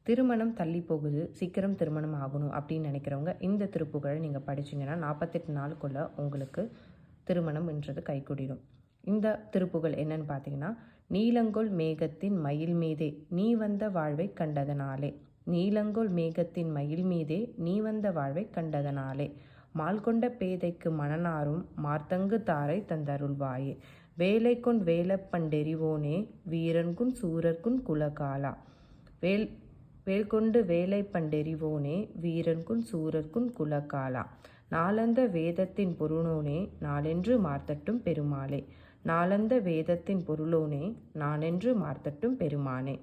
திருமணம் தள்ளி போகுது, சீக்கிரம் திருமணம் ஆகணும் அப்படின்னு நினைக்கிறவங்க இந்த திருப்புகழை நீங்கள் படிச்சிங்கன்னா 48 நாளுக்குள்ளே உங்களுக்கு திருமணம்ன்றது கைகூடிடும். இந்த திருப்புகழ் என்னன்னு பார்த்தீங்கன்னா, நீலங்கொள் மேகத்தின் மயில் மீதே நீ வந்த வாழ்வை கண்டதனாலே, நீலங்கொள் மேகத்தின் மயில் மீதே நீ வந்த வாழ்வை கண்டதனாலே, மால்கொண்ட பேதைக்கு மணனாரும் மார்த்தங்கு தாரை தந்தருள்வாயே, வேலைக்கொண் வேலப்பண்டெறிவோனே வீரன்குன் சூரர்க்குன் குலகாலா, வேல்கொண்டு வேலை பண்டெறிவோனே வீரன்குன் சூரர்க்குன் குலகாலா, நாளந்த வேதத்தின் பொருளோனே நாளென்று மார்த்தட்டும் பெருமாளே, நாளந்த வேதத்தின் பொருளோனே நானென்று மார்த்தட்டும் பெருமானே.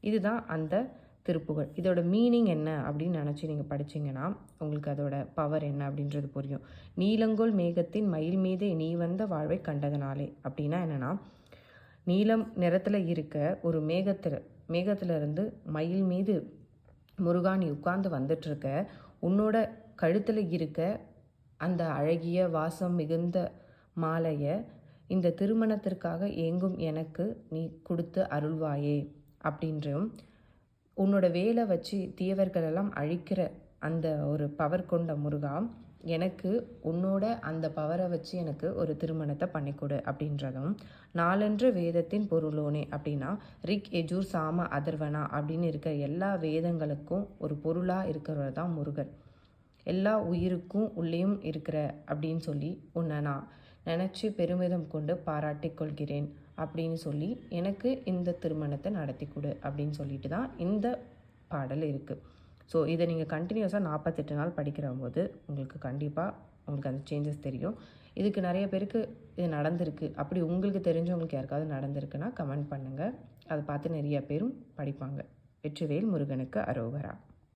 இதுதான் அந்த திருப்புகழ். இதோட மீனிங் என்ன அப்படின்னு நினச்சி நீங்கள் படிச்சிங்கன்னா உங்களுக்கு அதோட பவர் என்ன அப்படின்றது புரியும். நீலங்கொள் மேகத்தின் மயில் மீதே நீ வந்த வாழ்வை கண்டதனாலே அப்படின்னா என்னென்னா, நீலம் நிறத்தில் இருக்க ஒரு மேகத்திலிருந்து மயில் மீது முருகா நீ உட்கார்ந்து வந்துட்டுருக்க, உன்னோட கழுத்தில் இருக்க அந்த அழகிய வாசம் மிகுந்த மாலையை இந்த திருமணத்திற்காக ஏங்கும் எனக்கு நீ கொடுத்து அருள்வாயே அப்படின்றும், உன்னோட வேலை வச்சு தீயவர்களெல்லாம் அழிக்கிற அந்த ஒரு பவர் கொண்ட முருகா, எனக்கு உன்னோட அந்த பவரை வச்சு எனக்கு ஒரு திருமணத்தை பண்ணிக்கொடு அப்படின்றதும், நாலென்று வேதத்தின் பொருளோனே அப்படின்னா ரிக் எஜூர் சாம அதர்வனா அப்படின்னு இருக்க எல்லா வேதங்களுக்கும் ஒரு பொருளாக இருக்கிறவர் தான் முருகர். எல்லா உயிருக்கும் உள்ளேயும் இருக்கிற அப்படின்னு சொல்லி உன்னை நான் நினச்சி பெருமிதம் கொண்டு பாராட்டி கொள்கிறேன் அப்படின்னு சொல்லி எனக்கு இந்த திருமணத்தை நடத்தி கொடு அப்படின்னு சொல்லிட்டு தான் இந்த பாடல் இருக்குது. ஸோ இதை நீங்கள் கண்டினியூஸாக 48 நாள் படிக்கிற போது உங்களுக்கு கண்டிப்பாக உங்களுக்கு அந்த சேஞ்சஸ் தெரியும். இதுக்கு நிறைய பேருக்கு இது நடந்திருக்கு. அப்படி உங்களுக்கு தெரிஞ்சவங்களுக்கு யாருக்காவது நடந்திருக்குன்னா கமெண்ட் பண்ணுங்கள். அதை பார்த்து நிறைய பேரும் படிப்பாங்க. வெற்றிவேல் முருகனுக்கு அரோகரா.